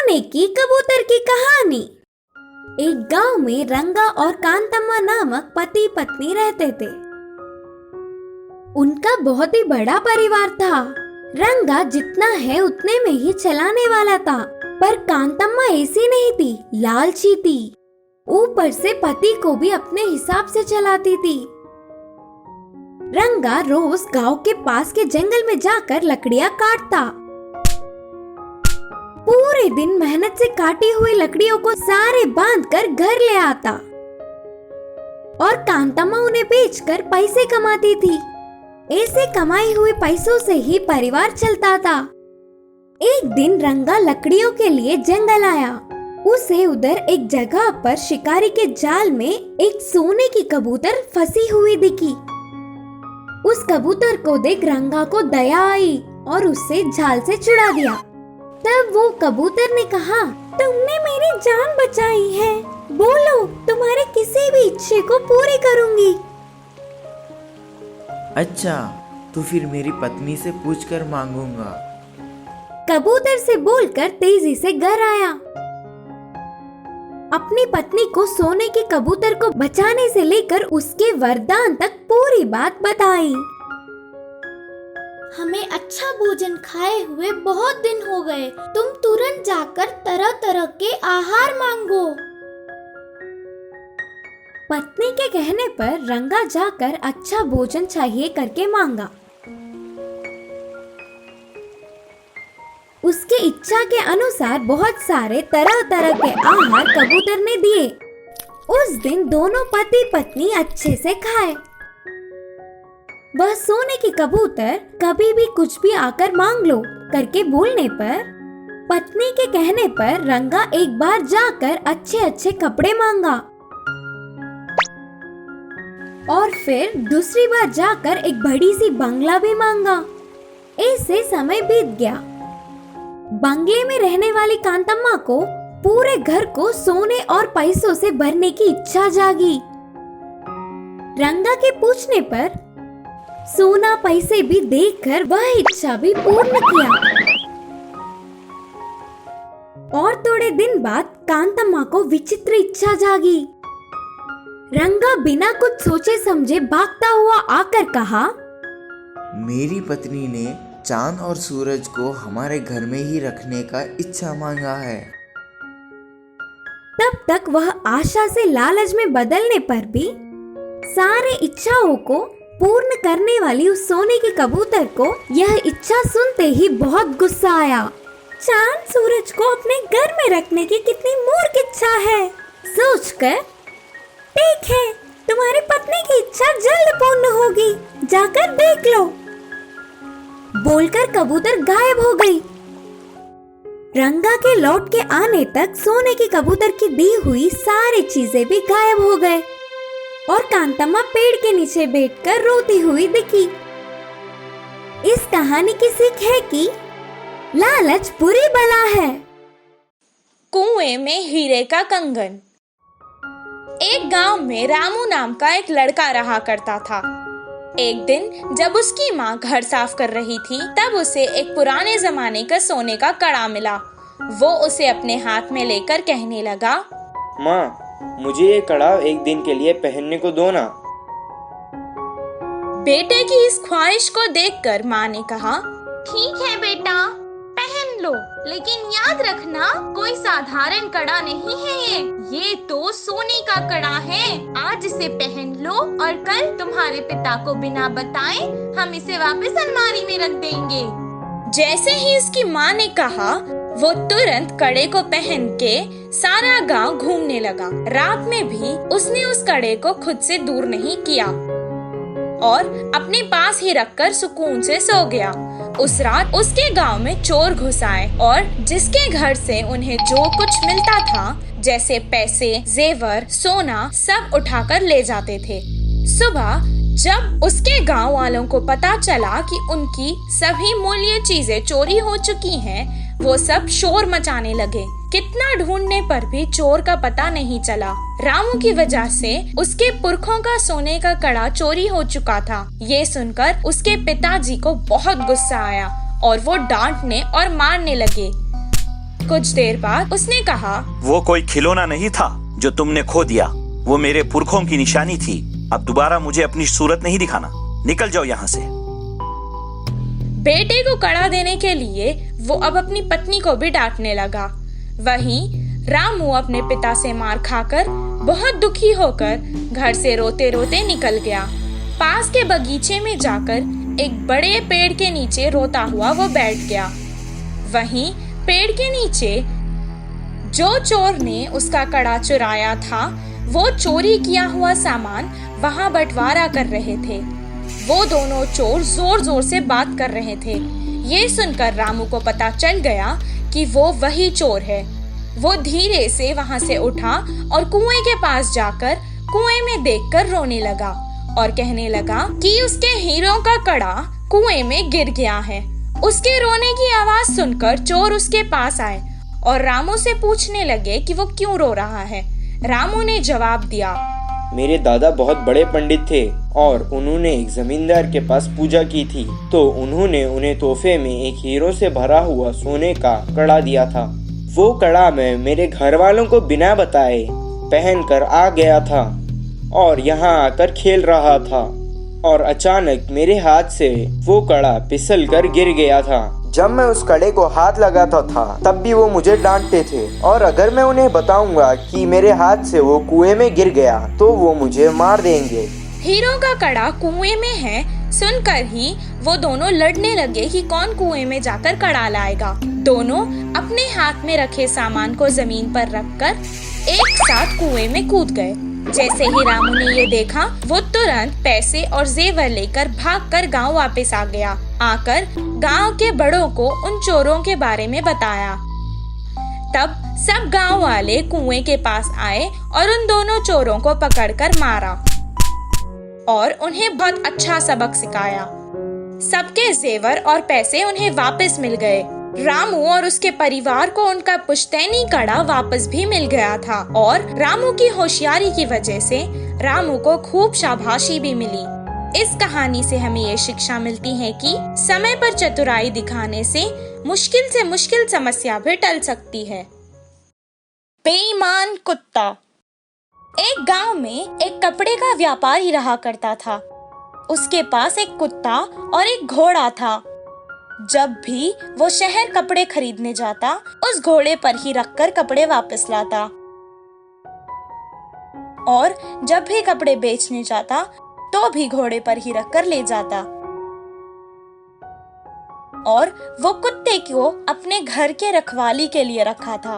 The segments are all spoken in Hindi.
सोने की कबूतर की कहानी। एक गांव में रंगा और कांतम्मा नामक पति पत्नी रहते थे। उनका बहुत ही बड़ा परिवार था। रंगा जितना है उतने में ही चलाने वाला था, पर कांतम्मा ऐसी नहीं थी, लालची थी। ऊपर से पति को भी अपने हिसाब से चलाती थी। रंगा रोज गांव के पास के जंगल में जाकर लकड़ियां काटता। पूरे दिन मेहनत से काटी हुई लकड़ियों को सारे बांधकर घर ले आता और कांतम्मा उन्हें बेचकर पैसे कमाती थी। ऐसे कमाई हुए पैसों से ही परिवार चलता था। एक दिन रंगा लकड़ियों के लिए जंगल आया। उसे उधर एक जगह पर शिकारी के जाल में एक सोने की कबूतर फंसी हुई दिखी। उस कबूतर को देख रंगा को दया आई और उससे जाल से छुड़ा दिया। तब वो कबूतर ने कहा, तुमने मेरी जान बचाई है, बोलो तुम्हारे किसी भी इच्छे को पूरी करूंगी। अच्छा, तो फिर मेरी पत्नी से पूछकर मांगूंगा। कबूतर से बोलकर तेजी से घर आया। अपनी पत्नी को सोने के कबूतर को बचाने से लेकर उसके वरदान तक पूरी बात बताई। हमें अच्छा भोजन खाए हुए बहुत दिन हो गए। तुम तुरंत जाकर तरह तरह के आहार मांगो। पत्नी के कहने पर रंगा जाकर अच्छा भोजन चाहिए करके मांगा। उसके इच्छा के अनुसार बहुत सारे तरह तरह के आहार कबूतर ने दिए। उस दिन दोनों पति पत्नी अच्छे से खाए। वह सोने की कबूतर कभी भी कुछ भी आकर मांग लो करके बोलने पर पत्नी के कहने पर रंगा एक बार जाकर अच्छे अच्छे कपड़े मांगा और फिर दूसरी बार जाकर एक बड़ी सी बंगला भी मांगा। ऐसे समय बीत गया। बंगले में रहने वाली कांतम्मा को पूरे घर को सोने और पैसों से भरने की इच्छा जागी। रंगा के पूछने पर सोना पैसे भी देखकर वह इच्छा भी पूर्ण किया। और थोड़े दिन बाद कांतम्मा को विचित्र इच्छा जागी। रंगा बिना कुछ सोचे समझे भागता हुआ आकर कहा, मेरी पत्नी ने चांद और सूरज को हमारे घर में ही रखने का इच्छा मांगा है। तब तक वह आशा से लालच में बदलने पर भी सारे इच्छाओं को पूर्ण करने वाली उस सोने के कबूतर को यह इच्छा सुनते ही बहुत गुस्सा आया। चांद सूरज को अपने घर में रखने की कितनी मूर्ख इच्छा है, सोचकर ठीक है, तुम्हारी पत्नी की इच्छा जल्द पूर्ण होगी, जाकर देख लो, बोलकर कबूतर गायब हो गई। रंगा के लौट के आने तक सोने की कबूतर की दी हुई सारी चीजें भी गायब हो गए और कांतम्मा पेड़ के नीचे बैठकर रोती हुई दिखी। इस कहानी की सीख है कि लालच बुरी बला है। कुएं में हीरे का कंगन। एक गांव में रामू नाम का एक लड़का रहा करता था। एक दिन जब उसकी माँ घर साफ कर रही थी, तब उसे एक पुराने जमाने का सोने का कड़ा मिला। वो उसे अपने हाथ में लेकर कहने लगा, माँ, मुझे ये कड़ा एक दिन के लिए पहनने को दो ना। बेटे की इस ख्वाहिश को देखकर माँ ने कहा, ठीक है बेटा, पहन लो, लेकिन याद रखना कोई साधारण कड़ा नहीं है। ये तो सोने का कड़ा है। आज इसे पहन लो और कल तुम्हारे पिता को बिना बताए हम इसे वापस अलमारी में रख देंगे। जैसे ही उसकी माँ ने कहा, वो तुरंत कड़े को पहन के सारा गांव घूमने लगा। रात में भी उसने उस कड़े को खुद से दूर नहीं किया और अपने पास ही रखकर सुकून से सो गया। उस रात उसके गांव में चोर घुस आए और जिसके घर से उन्हें जो कुछ मिलता था, जैसे पैसे, जेवर, सोना, सब उठाकर ले जाते थे। सुबह जब उसके गांव वालों को पता चला कि उनकी सभी मूल्य चीजें चोरी हो चुकी हैं, वो सब शोर मचाने लगे। कितना ढूंढने पर भी चोर का पता नहीं चला। रामू की वजह से उसके पुरखों का सोने का कड़ा चोरी हो चुका था। ये सुनकर उसके पिताजी को बहुत गुस्सा आया और वो डांटने और मारने लगे। कुछ देर बाद उसने कहा, वो कोई खिलौना नहीं था जो तुमने खो दिया, वो मेरे पुरखों की निशानी थी। अब दोबारा मुझे अपनी सूरत नहीं दिखाना, निकल जाओ यहाँ से। बेटे को कड़ा देने के लिए वो अब अपनी पत्नी को भी डांटने लगा। वहीं रामू अपने पिता से मार खाकर बहुत दुखी होकर घर से रोते रोते निकल गया। पास के बगीचे में जाकर एक बड़े पेड़ के नीचे रोता हुआ वो बैठ गया। वहीं पेड़ के नीचे जो चोर ने उसका कड़ा चुराया था, वो चोरी किया हुआ सामान वहां बंटवारा कर रहे थे। वो दोनों चोर जोर जोर से बात कर रहे थे। ये सुनकर रामू को पता चल गया कि वो वही चोर है। वो धीरे से वहां से उठा और कुएं के पास जाकर कुएं में देखकर रोने लगा और कहने लगा कि उसके हीरों का कड़ा कुएं में गिर गया है। उसके रोने की आवाज सुनकर चोर उसके पास आए और रामू से पूछने लगे कि वो क्यों रो रहा है। रामू ने जवाब दिया, मेरे दादा बहुत बड़े पंडित थे और उन्होंने एक जमींदार के पास पूजा की थी, तो उन्होंने उन्हें तोहफे में एक हीरो से भरा हुआ सोने का कड़ा दिया था। वो कड़ा मैं मेरे घर वालों को बिना बताए पहनकर आ गया था और यहाँ आकर खेल रहा था, और अचानक मेरे हाथ से वो कड़ा फिसल कर गिर गया था। जब मैं उस कड़े को हाथ लगाता था तब भी वो मुझे डांटते थे, और अगर मैं उन्हें बताऊंगा कि मेरे हाथ से वो कुएं में गिर गया तो वो मुझे मार देंगे। हीरो का कड़ा कुएं में है सुनकर ही वो दोनों लड़ने लगे कि कौन कुएं में जाकर कड़ा लाएगा। दोनों अपने हाथ में रखे सामान को जमीन पर रखकर एक साथ कुएं में कूद गए। जैसे ही रामू ने ये देखा, वो तुरंत पैसे और जेवर लेकर भागकर गांव वापस आ गया। आकर गांव के बड़ों को उन चोरों के बारे में बताया। तब सब गांव वाले कुएं के पास आए और उन दोनों चोरों को पकड़कर मारा और उन्हें बहुत अच्छा सबक सिखाया। सबके जेवर और पैसे उन्हें वापस मिल गए। रामू और उसके परिवार को उनका पुश्तैनी कड़ा वापस भी मिल गया था और रामू की होशियारी की वजह से रामू को खूब शाबाशी भी मिली। इस कहानी से हमें ये शिक्षा मिलती है कि समय पर चतुराई दिखाने से मुश्किल समस्या भी टल सकती है। बेईमान कुत्ता। एक गांव में एक कपड़े का व्यापारी रहा करता था। उसके पास एक कुत्ता और एक घोड़ा था। जब भी वो शहर कपड़े खरीदने जाता, उस घोड़े पर ही रखकर कपड़े वापस लाता, और जब भी कपड़े बेचने जाता तो भी घोड़े पर ही रखकर ले जाता। और वो कुत्ते को अपने घर के रखवाली के लिए रखा था।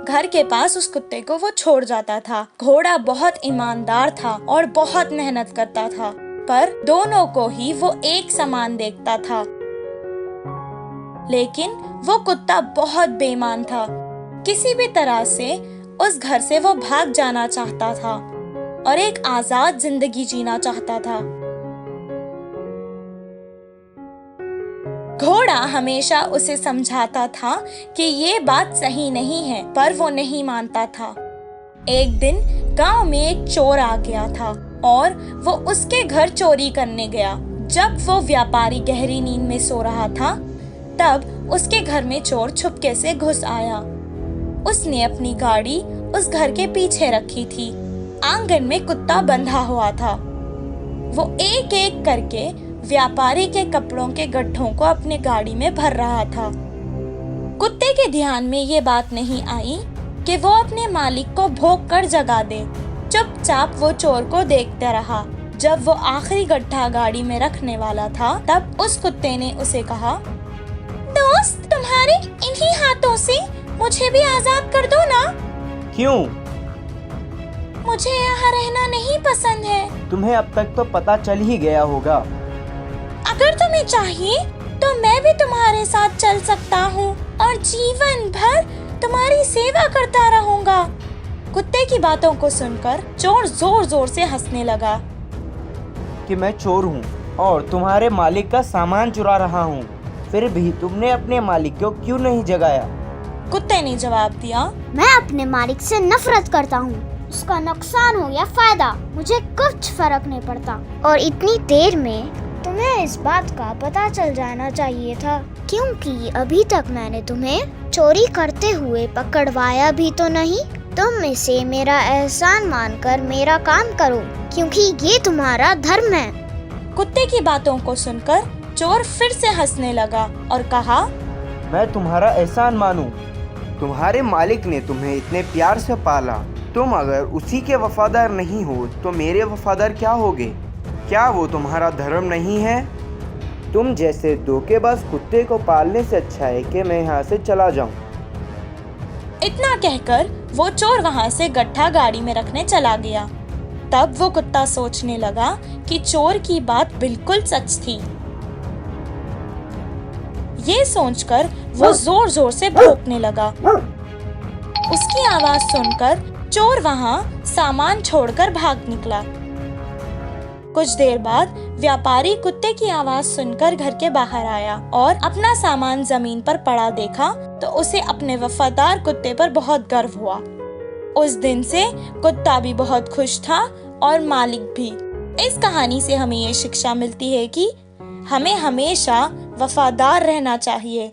घर के पास उस कुत्ते को वो छोड़ जाता था। घोड़ा बहुत ईमानदार था और बहुत मेहनत करता था, पर दोनों को ही वो एक समान देखता था। लेकिन वो कुत्ता बहुत बेईमान था। किसी भी तरह से उस घर से वो भाग जाना चाहता था और एक आजाद जिंदगी जीना चाहता था। घोड़ा हमेशा उसे समझाता था कि ये बात सही नहीं है, पर वो नहीं मानता था। एक दिन गांव में एक चोर आ गया था और वो उसके घर चोरी करने गया। जब वो व्यापारी गहरी नींद में सो रहा था, तब उसके घर में चोर छुपके से घुस आया। उसने अपनी गाड़ी उस घर के पीछे रखी थी। आंगन में कुत्ता बंधा हुआ था। वो एक एक करके व्यापारी के कपड़ों के गड्ढों को अपने गाड़ी में भर रहा था। कुत्ते के ध्यान में ये बात नहीं आई कि वो अपने मालिक को भौंक कर जगा दे। चुपचाप वो चोर को देखते रहा। जब वो आखिरी गड्ढा गाड़ी में रखने वाला था, तब उस कुत्ते ने उसे कहा, दोस्त, तुम्हारे इन्हीं हाथों से मुझे भी आजाद कर दो ना। क्यों? मुझे यहाँ रहना नहीं पसंद है। तुम्हें अब तक तो पता चल ही गया होगा। अगर तुम्हें चाहिए तो मैं भी तुम्हारे साथ चल सकता हूँ और जीवन भर तुम्हारी सेवा करता रहूँगा। कुत्ते की बातों को सुनकर चोर जोर जोर से हंसने लगा कि मैं चोर हूँ और तुम्हारे मालिक का सामान चुरा रहा हूँ, फिर भी तुमने अपने मालिक को क्यों नहीं जगाया? कुत्ते ने जवाब दिया, मैं अपने मालिक से नफरत करता हूँ। उसका नुकसान हो या फायदा, मुझे कुछ फर्क नहीं पड़ता। और इतनी देर में तुम्हें इस बात का पता चल जाना चाहिए था। क्योंकि अभी तक मैंने तुम्हें चोरी करते हुए पकड़वाया भी तो नहीं। तुम इसे मेरा एहसान मानकर मेरा काम करो, क्योंकि ये तुम्हारा धर्म है। कुत्ते की बातों को सुनकर चोर फिर से हंसने लगा और कहा, मैं तुम्हारा एहसान मानूं? तुम्हारे मालिक ने तुम्हें इतने प्यार से पाला, तुम अगर उसी के वफादार नहीं हो तो मेरे वफादार क्या होगे? क्या वो तुम्हारा धर्म नहीं है? तुम जैसे धोखेबाज कुत्ते को पालने से अच्छा है कि मैं यहाँ से चला जाऊँ। इतना कहकर वो चोर वहाँ से गट्ठा गाड़ी में रखने चला गया। तब वो कुत्ता सोचने लगा कि चोर की बात बिल्कुल सच थी। ये सोचकर वो जोर जोर से भौंकने लगा। उसकी आवाज सुनकर चोर वहाँ सामान छोड़कर भाग निकला। कुछ देर बाद व्यापारी कुत्ते की आवाज सुनकर घर के बाहर आया और अपना सामान जमीन पर पड़ा देखा तो उसे अपने वफादार कुत्ते पर बहुत गर्व हुआ। उस दिन से कुत्ता भी बहुत खुश था और मालिक भी। इस कहानी से हमें ये शिक्षा मिलती है कि हमें हमेशा वफादार रहना चाहिए।